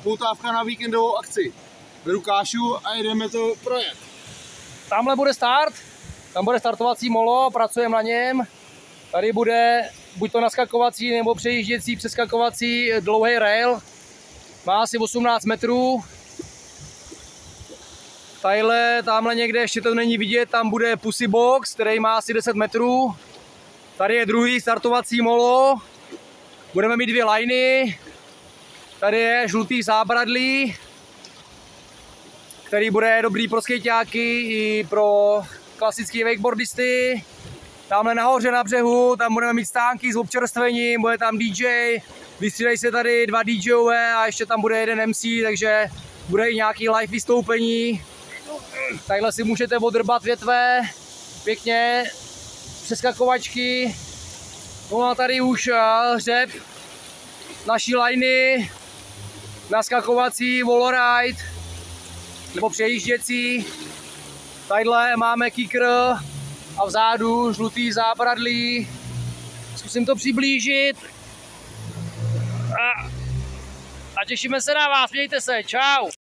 Poutávka na víkendovou akci. Beru kášu a jedeme to projet. Tamhle bude start, tam bude startovací molo, pracujeme na něm. Tady bude buď to naskakovací nebo přejížděcí, přeskakovací dlouhý rail. Má asi 18 metrů. Tamhle někde, ještě to není vidět, tam bude pussy box, který má asi 10 metrů. Tady je druhý startovací molo. Budeme mít 2 liney. Tady je žlutý zábradlí, který bude dobrý pro skejťáky i pro klasické wakeboardisty. Tamhle nahoře na břehu, tam budeme mít stánky s občerstvením, bude tam DJ, vystřídají se tady 2 DJové a ještě tam bude 1 MC, takže bude i nějaký live vystoupení. Takhle si můžete odrbat větve, pěkně, přeskakovačky. No a tady už hřeb naší liney, naskakovací wallride, nebo přejížděcí. Tadyhle máme kicker a vzadu žlutý zábradlí. Zkusím to přiblížit. A těšíme se na vás, mějte se, čau!